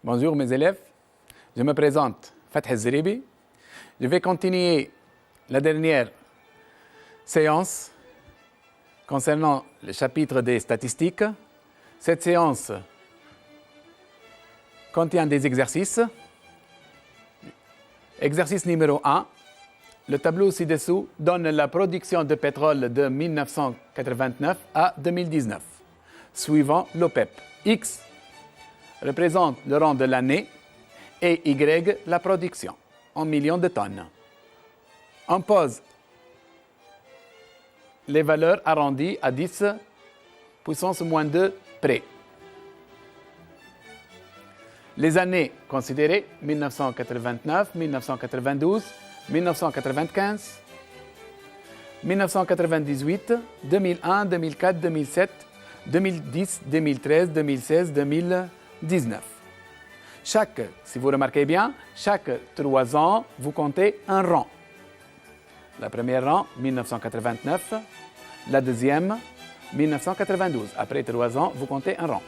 Bonjour mes élèves, je me présente Fath Zeribi. Je vais continuer la dernière séance concernant le chapitre des statistiques. Cette séance contient des exercices. Exercice numéro 1. Le tableau ci-dessous donne la production de pétrole de 1989 à 2019, suivant l'OPEP. X représente le rang de l'année et Y la production en millions de tonnes. On pose les valeurs arrondies à 10 puissance moins 2 près. Les années considérées 1989, 1992, 1995, 1998, 2001, 2004, 2007, 2010, 2013, 2016, 2019. Si vous remarquez bien, chaque 3 ans, vous comptez un rang. La première rang, 1989. La deuxième, 1992. Après 3 ans, vous comptez un rang.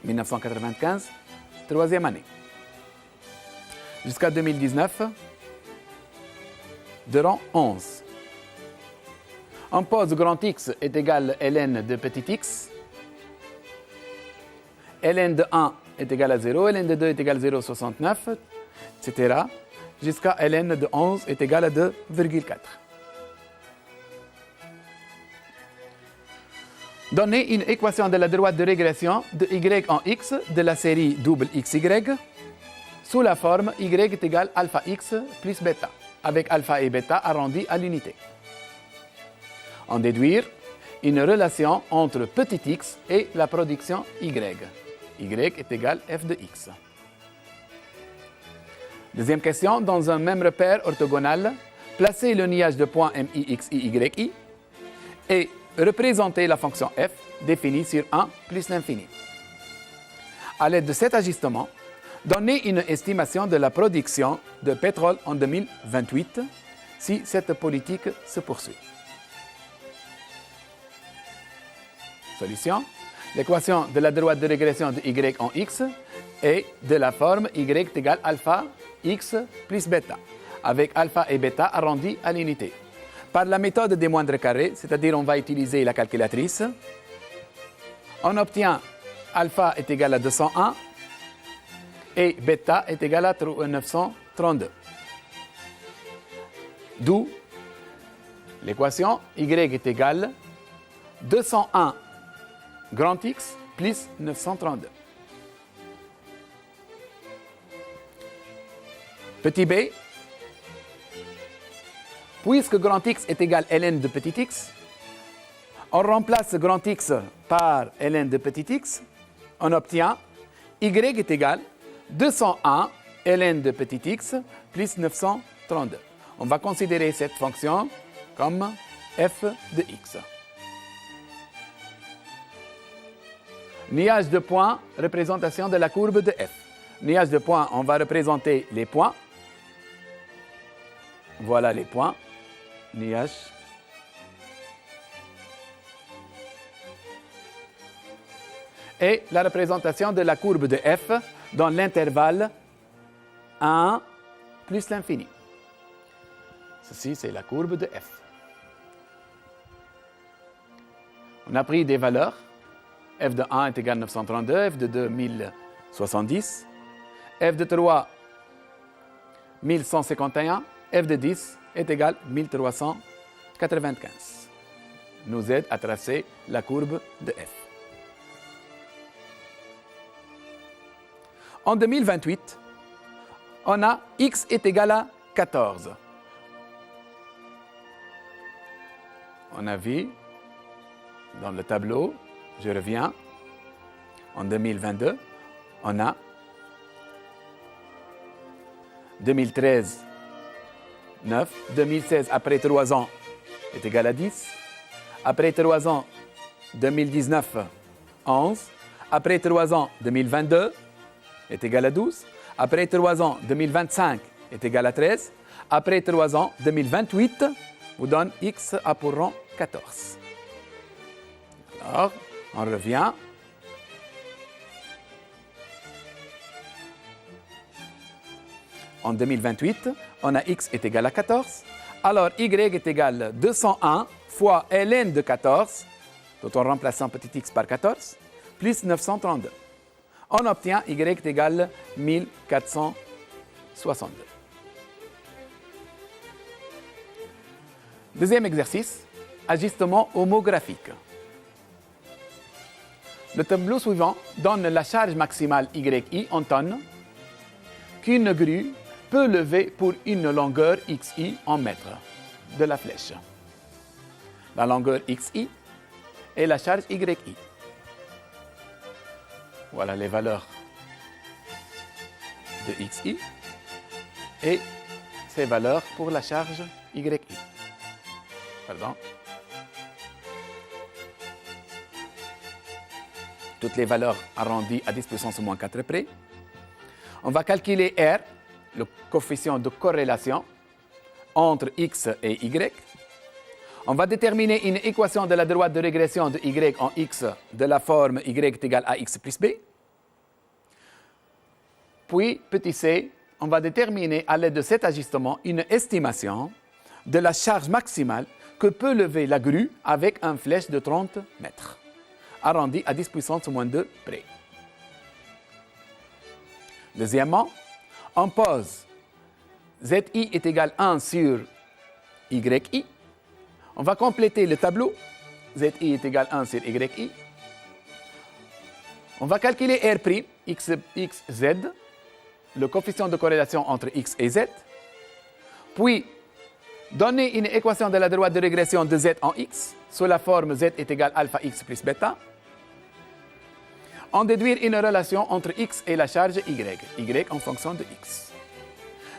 1995, troisième année. Jusqu'à 2019, de rang 11. On pose grand X est égal à ln de petit x. ln de 1 est égal à 0, ln de 2 est égal à 0,69, etc. Jusqu'à ln de 11 est égal à 2,4. Donnez une équation de la droite de régression de y en x de la série double xy sous la forme y est égal à alpha x plus bêta, avec alpha et bêta arrondis à l'unité. En déduire une relation entre petit x et la production y. Y est égal à f de x. Deuxième question, dans un même repère orthogonal, placez le niage de points MIXI, et représentez la fonction f définie sur 1 plus l'infini. À l'aide de cet ajustement, donnez une estimation de la production de pétrole en 2028 si cette politique se poursuit. Solution. L'équation de la droite de régression de y en x est de la forme y est égal à alpha x plus bêta, avec alpha et bêta arrondis à l'unité. Par la méthode des moindres carrés, c'est-à-dire on va utiliser la calculatrice, on obtient alpha est égal à 201 et bêta est égal à 932. D'où l'équation y est égal à 201 grand X plus 932. Petit b, puisque grand X est égal à ln de petit x, on remplace grand X par ln de petit x, on obtient y est égal à 201 ln de petit x plus 932. On va considérer cette fonction comme f de x. Niage de points, représentation de la courbe de f. Niage de points, on va représenter les points. Voilà les points. Niage. Et la représentation de la courbe de f dans l'intervalle 1 plus l'infini. Ceci, c'est la courbe de f. On a pris des valeurs. F de 1 est égal à 932, F de 2, 1070, F de 3, 1151, F de 10 est égal à 1395. Nous aide à tracer la courbe de F. En 2028, on a X est égal à 14. On a vu dans le tableau. Je reviens. En 2022, on a 2013, 9. 2016, après 3 ans, est égal à 10. Après 3 ans, 2019, 11. Après 3 ans, 2022, est égal à 12. Après 3 ans, 2025, est égal à 13. Après 3 ans, 2028, vous donne X a pour rang 14. Alors, on revient. En 2028, on a x est égal à 14. Alors, y est égal à 201 fois ln de 14, tout en remplaçant petit x par 14, plus 932. On obtient y est égal à 1462. Deuxième exercice, ajustement homographique. Le tableau suivant donne la charge maximale YI en tonnes qu'une grue peut lever pour une longueur XI en mètres de la flèche. La longueur XI et la charge YI. Voilà les valeurs de XI et ces valeurs pour la charge YI. Pardon. Toutes les valeurs arrondies à 10 puissance moins 4 près. On va calculer R, le coefficient de corrélation entre X et Y. On va déterminer une équation de la droite de régression de Y en X de la forme Y est égal à X plus B. Puis, petit c, on va déterminer à l'aide de cet ajustement une estimation de la charge maximale que peut lever la grue avec une flèche de 30 mètres, arrondi à 10 puissance moins 2 près. Deuxièmement, on pose ZI est égal à 1 sur YI. On va compléter le tableau. ZI est égal à 1 sur YI. On va calculer R', XZ, le coefficient de corrélation entre X et Z. Puis, donner une équation de la droite de régression de Z en X, sous la forme Z est égal à alpha X plus bêta. On déduire une relation entre X et la charge Y en fonction de X.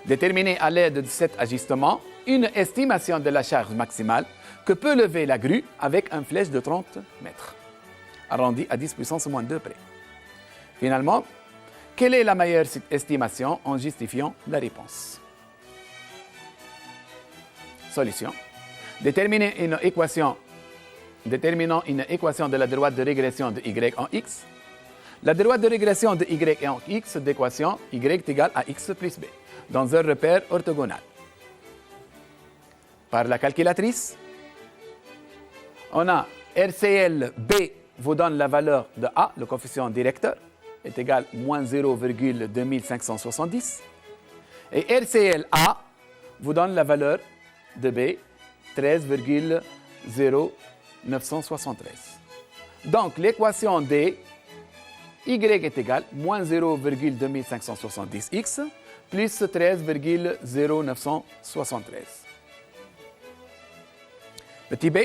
Déterminer à l'aide de cet ajustement une estimation de la charge maximale que peut lever la grue avec une flèche de 30 mètres, arrondi à 10 puissance moins 2 près. Finalement, quelle est la meilleure estimation en justifiant la réponse? Solution. Déterminant une équation de la droite de régression de Y en X. La droite de régression de Y en X d'équation Y est égal à X plus B, dans un repère orthogonal. Par la calculatrice, on a RCL B vous donne la valeur de A, le coefficient directeur, est égal à moins 0,2570. Et RCL A vous donne la valeur de B, 13,0973. Donc, l'équation D, Y est égal à moins 0,2570x plus 13,0973. Petit b,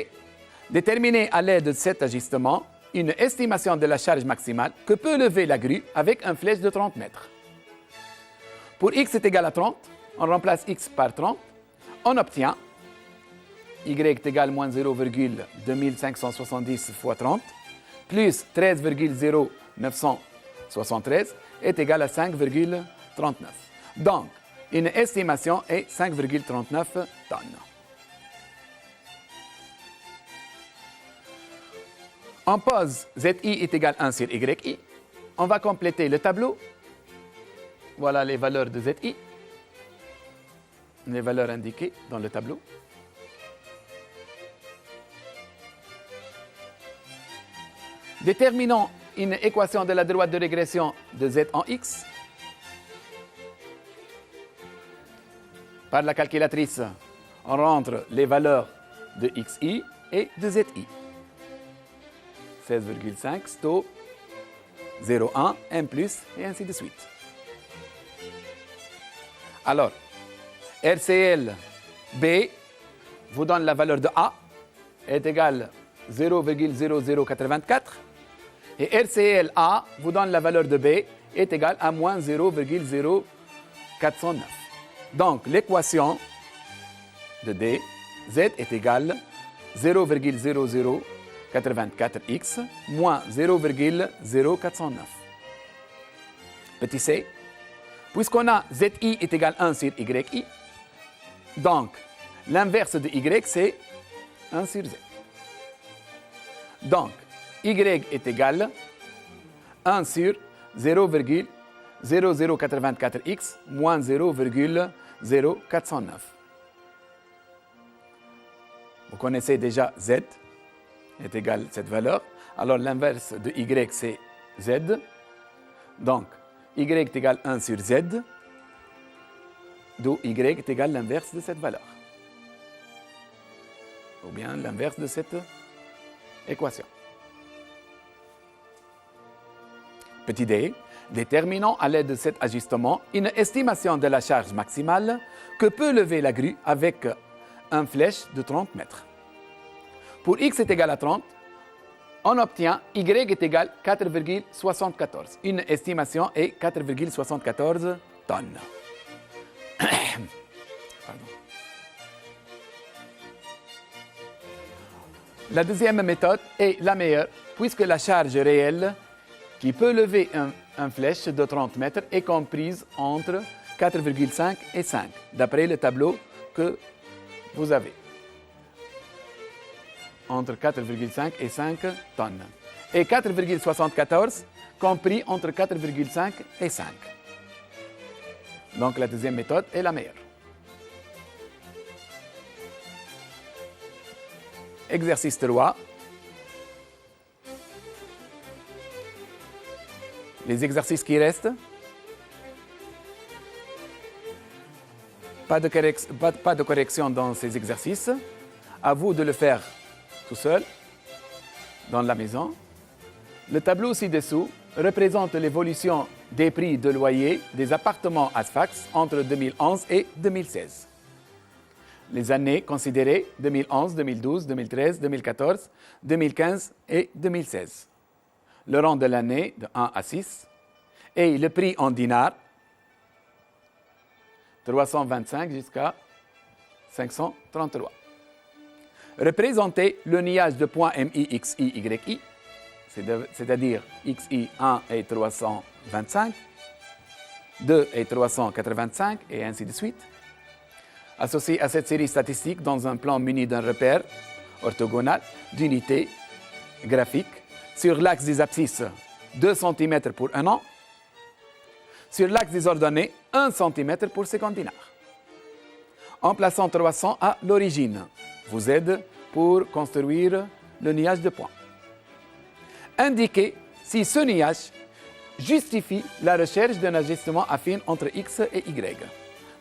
déterminer à l'aide de cet ajustement une estimation de la charge maximale que peut lever la grue avec une flèche de 30 mètres. Pour x est égal à 30, on remplace x par 30, on obtient y est égal à moins 0,2570 fois 30 plus 13,0973 est égal à 5,39. Donc, une estimation est 5,39 tonnes. On pose ZI est égal à 1 sur YI. On va compléter le tableau. Voilà les valeurs de ZI. Les valeurs indiquées dans le tableau. Déterminons une équation de la droite de régression de Z en X. Par la calculatrice, on rentre les valeurs de XI et de ZI. 16,5, sto, 0,1, 1 plus, et ainsi de suite. Alors, RCL B vous donne la valeur de A, est égale à 0,0084, et RCL A vous donne la valeur de B, est égale à moins 0,0409. Donc, l'équation de D, Z est égale à 0,0084x moins 0,0409. Petit c, puisqu'on a ZI est égal à 1 sur YI, donc l'inverse de Y c'est 1 sur Z. Donc, Y est égal à 1 sur 0,084x moins 0,0409. Vous connaissez déjà z est égal à cette valeur. Alors l'inverse de y, c'est z. Donc, y est égal à 1 sur z, d'où y est égal à l'inverse de cette valeur. Ou bien l'inverse de cette équation. Petit d, déterminons à l'aide de cet ajustement une estimation de la charge maximale que peut lever la grue avec une flèche de 30 mètres. Pour x est égal à 30, on obtient y est égal à 4,74. Une estimation est 4,74 tonnes. La deuxième méthode est la meilleure, puisque la charge réelle qui peut lever une flèche de 30 mètres est comprise entre 4,5 et 5, d'après le tableau que vous avez. Entre 4,5 et 5 tonnes. Et 4,74 compris entre 4,5 et 5. Donc la deuxième méthode est la meilleure. Exercice 3. Les exercices qui restent. Pas de correction dans ces exercices. À vous de le faire tout seul, dans la maison. Le tableau ci-dessous représente l'évolution des prix de loyer des appartements à Sfax entre 2011 et 2016. Les années considérées 2011, 2012, 2013, 2014, 2015 et 2016. Le rang de l'année de 1 à 6 et le prix en dinars 325 jusqu'à 533. Représentez le niage de points MI, XI, YI, c'est-à-dire XI 1 et 325, 2 et 385 et ainsi de suite. Associé à cette série statistique dans un plan muni d'un repère orthogonal d'unité graphique sur l'axe des abscisses 2 cm pour un an, sur l'axe des ordonnées 1 cm pour 50 dinars. En plaçant 300 à l'origine, vous aide pour construire le niage de points. Indiquez si ce niage justifie la recherche d'un ajustement affine entre x et y.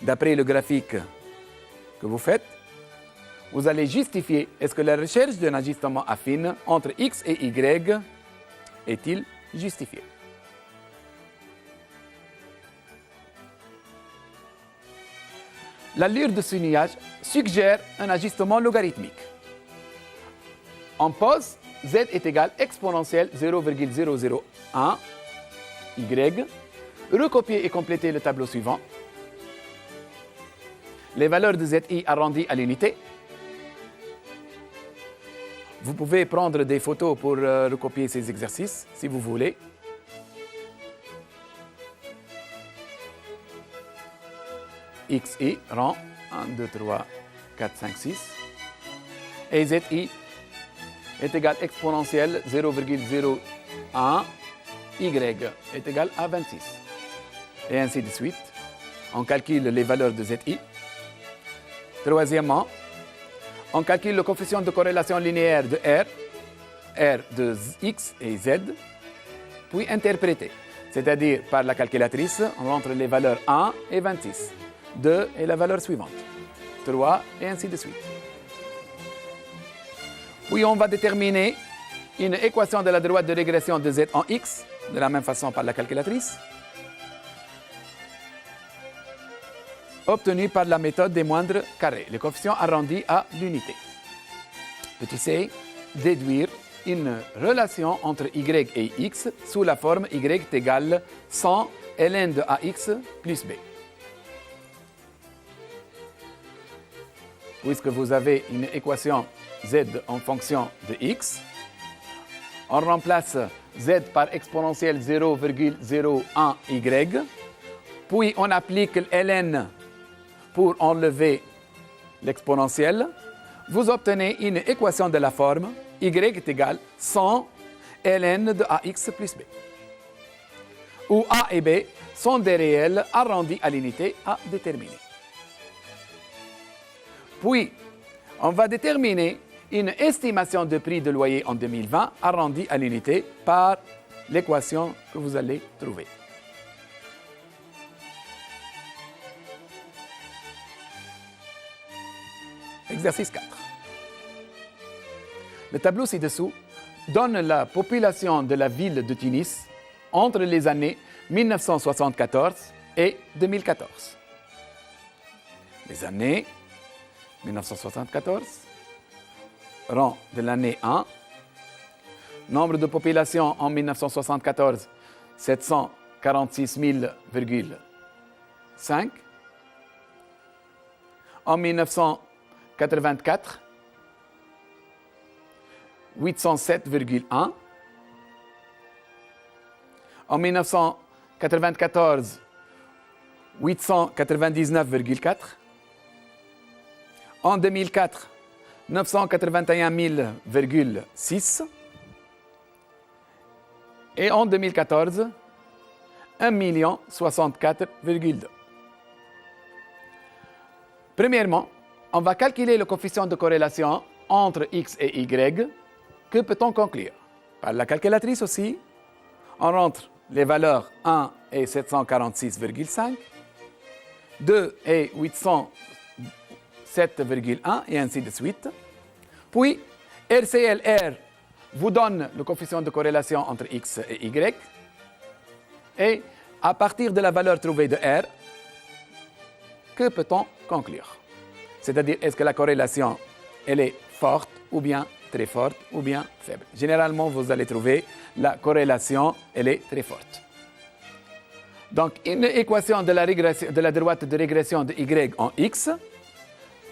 D'après le graphique que vous faites, vous allez justifier est-ce que la recherche d'un ajustement affine entre x et y est-il justifié. L'allure de ce niage suggère un ajustement logarithmique. On pose z est égal à exponentielle 0,001 y. Recopier et compléter le tableau suivant. Les valeurs de zi arrondies à l'unité. Vous pouvez prendre des photos pour recopier ces exercices si vous voulez. XI rang 1, 2, 3, 4, 5, 6. Et ZI est égal à exponentielle 0,01 Y est égal à 26. Et ainsi de suite. On calcule les valeurs de ZI. Troisièmement, on calcule le coefficient de corrélation linéaire de R de X et Z, puis interpréter. C'est-à-dire, par la calculatrice, on rentre les valeurs 1 et 26. 2 et la valeur suivante. 3 et ainsi de suite. Puis on va déterminer une équation de la droite de régression de Z en X, de la même façon par la calculatrice, obtenue par la méthode des moindres carrés, les coefficients arrondis à l'unité. Petit c, déduire une relation entre Y et X sous la forme Y est égal 100 ln de AX plus B. Puisque vous avez une équation Z en fonction de X, on remplace Z par exponentielle 0,01 Y, puis on applique ln pour enlever l'exponentielle, vous obtenez une équation de la forme Y est égal 100 ln de AX plus B. où A et B sont des réels arrondis à l'unité à déterminer. Puis, on va déterminer une estimation de prix de loyer en 2020 arrondie à l'unité par l'équation que vous allez trouver. Exercice 4. Le tableau ci-dessous donne la population de la ville de Tunis entre les années 1974 et 2014. Les années 1974, rang de l'année 1, nombre de population en 1974, 746 000,5. En 1984, 807,1. En 1994, 899,4. En 2004, 981 000,6. Et en 2014, 1 064,2. Premièrement, on va calculer le coefficient de corrélation entre X et Y. Que peut-on conclure? Par la calculatrice aussi, on rentre les valeurs 1 et 746,5, 2 et 807,1 et ainsi de suite. Puis, RCLR vous donne le coefficient de corrélation entre X et Y. Et à partir de la valeur trouvée de R, que peut-on conclure? C'est-à-dire, est-ce que la corrélation elle est forte ou bien très forte ou bien faible? Généralement, vous allez trouver la corrélation, elle est très forte. Donc, une équation de la droite de régression de Y en X.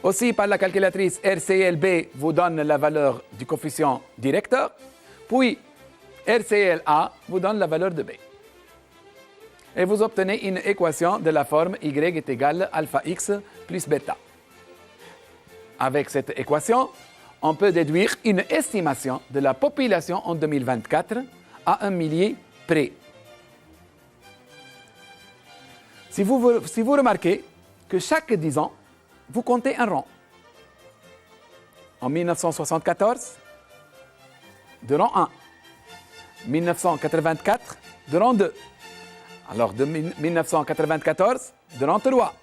Aussi, par la calculatrice, RCLB vous donne la valeur du coefficient directeur. Puis, RCLA vous donne la valeur de B. Et vous obtenez une équation de la forme Y est égal à alpha X plus bêta. Avec cette équation, on peut déduire une estimation de la population en 2024 à 1 millier près. Si vous remarquez que chaque 10 ans, vous comptez un rang. En 1974, de rang 1. 1984, de rang 2. Alors, de 1994, de rang 3.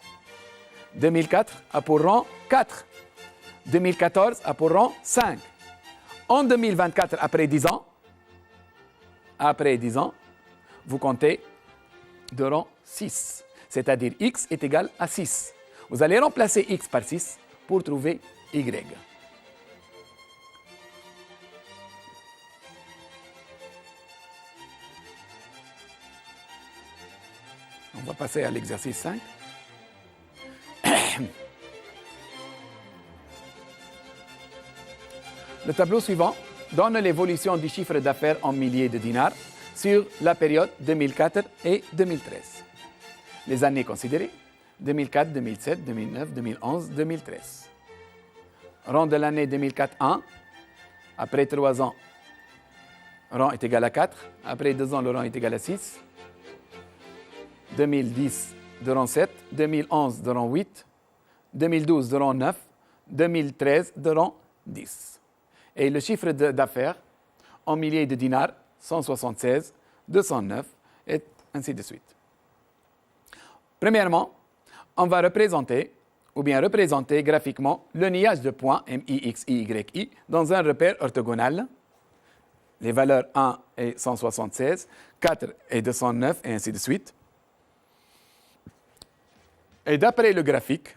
2004 a pour rang 4. 2014 a pour rang 5. En 2024, après 10 ans, vous comptez de rang 6. C'est-à-dire X est égal à 6. Vous allez remplacer X par 6 pour trouver Y. On va passer à l'exercice 5. Le tableau suivant donne l'évolution du chiffre d'affaires en milliers de dinars sur la période 2004 et 2013. Les années considérées, 2004, 2007, 2009, 2011, 2013. Rang de l'année 2004, 1. Après 3 ans, rang est égal à 4. Après 2 ans, le rang est égal à 6. 2010, de rang 7. 2011, de rang 8. 2012, de rang 9. 2013, de rang 10. Et le chiffre d'affaires en milliers de dinars, 176, 209, et ainsi de suite. Premièrement, on va représenter graphiquement le niage de points MI, XI, YI dans un repère orthogonal. Les valeurs 1 et 176, 4 et 209, et ainsi de suite. Et d'après le graphique,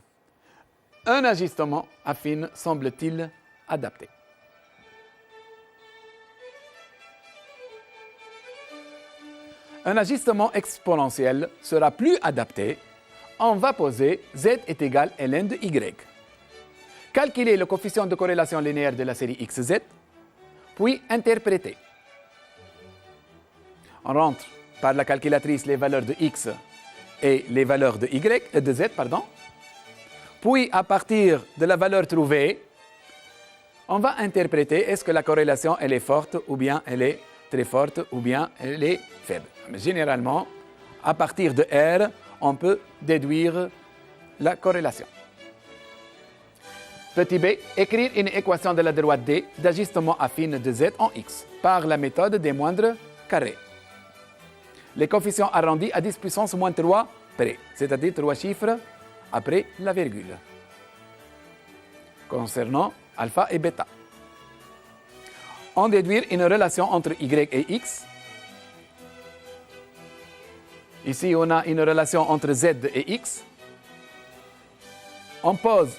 un ajustement affine semble-t-il adapté. Un ajustement exponentiel sera plus adapté. On va poser Z est égal à ln de Y. Calculer le coefficient de corrélation linéaire de la série XZ, puis interpréter. On rentre par la calculatrice les valeurs de X et les valeurs de Z. Puis, à partir de la valeur trouvée, on va interpréter est-ce que la corrélation elle est forte ou bien elle est très forte ou bien elle est faible. Mais généralement, À partir de R, on peut déduire la corrélation. Petit b, écrire une équation de la droite D d'ajustement affine de Z en X par la méthode des moindres carrés. Les coefficients arrondis à 10 puissance moins 3 près, c'est-à-dire 3 chiffres après la virgule. Concernant alpha et bêta. On déduire une relation entre Y et X. Ici, on a une relation entre Z et X. On pose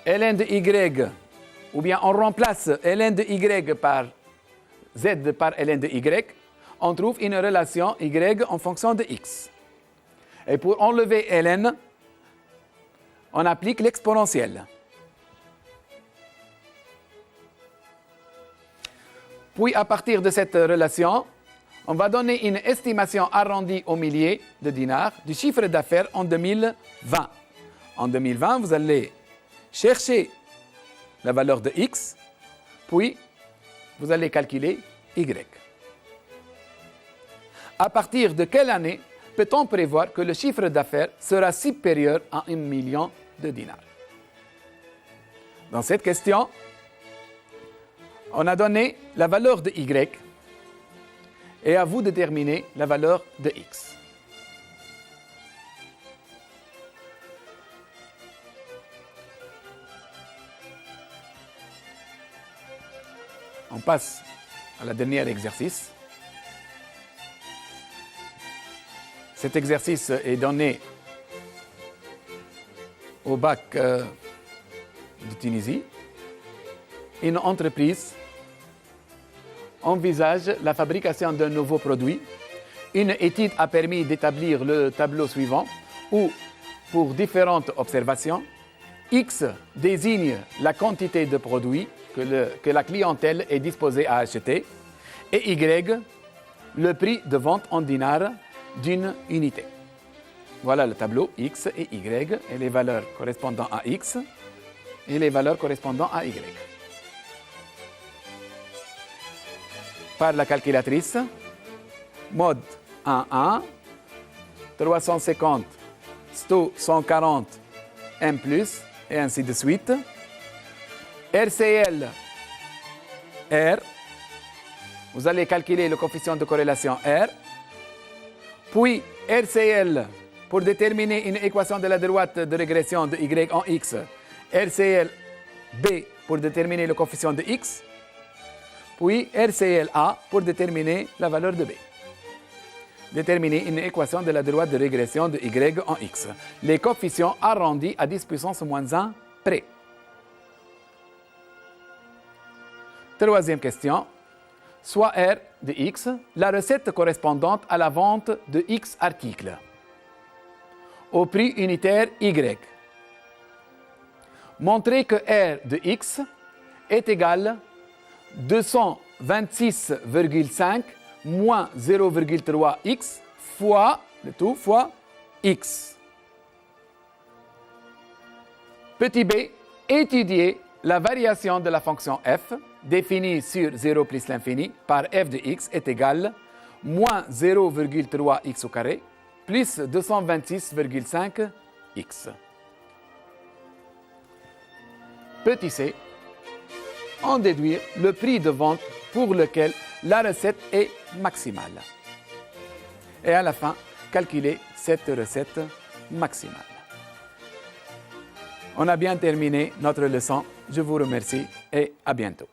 ln de Y, ou bien on remplace ln de Y par Z par ln de Y. On trouve une relation Y en fonction de X. Et pour enlever ln, on applique l'exponentielle. Puis, à partir de cette relation, on va donner une estimation arrondie au millier de dinars du chiffre d'affaires en 2020. En 2020, vous allez chercher la valeur de X, puis vous allez calculer Y. À partir de quelle année peut-on prévoir que le chiffre d'affaires sera supérieur à 1 million de dinars? Dans cette question, on a donné la valeur de Y et à vous de déterminer la valeur de X. On passe à la dernière exercice. Cet exercice est donné au bac de Tunisie. Une entreprise envisage la fabrication d'un nouveau produit. Une étude a permis d'établir le tableau suivant où, pour différentes observations, X désigne la quantité de produits que la clientèle est disposée à acheter et Y, le prix de vente en dinars d'une unité. Voilà le tableau X et Y et les valeurs correspondant à X et les valeurs correspondant à Y. Par la calculatrice, mode 1,1, 350, 140, M+, et ainsi de suite. RCL, R. Vous allez calculer le coefficient de corrélation R. Puis RCL, pour déterminer une équation de la droite de régression de Y en X. RCL B, pour déterminer le coefficient de X. Puis RCL A, pour déterminer la valeur de B. Déterminer une équation de la droite de régression de Y en X. Les coefficients arrondis à 10 puissance moins 1 près. Troisième question. Soit R de X, la recette correspondante à la vente de X articles au prix unitaire Y. Montrez que R de X est égal à 226,5 moins 0,3x fois le tout fois X. Petit b, étudier la variation de la fonction f définie sur 0 plus l'infini par f de x est égal à moins 0,3x au carré plus 226,5x. Petit c, en déduire le prix de vente pour lequel la recette est maximale. Et à la fin, calculer cette recette maximale. On a bien terminé notre leçon. Je vous remercie et à bientôt.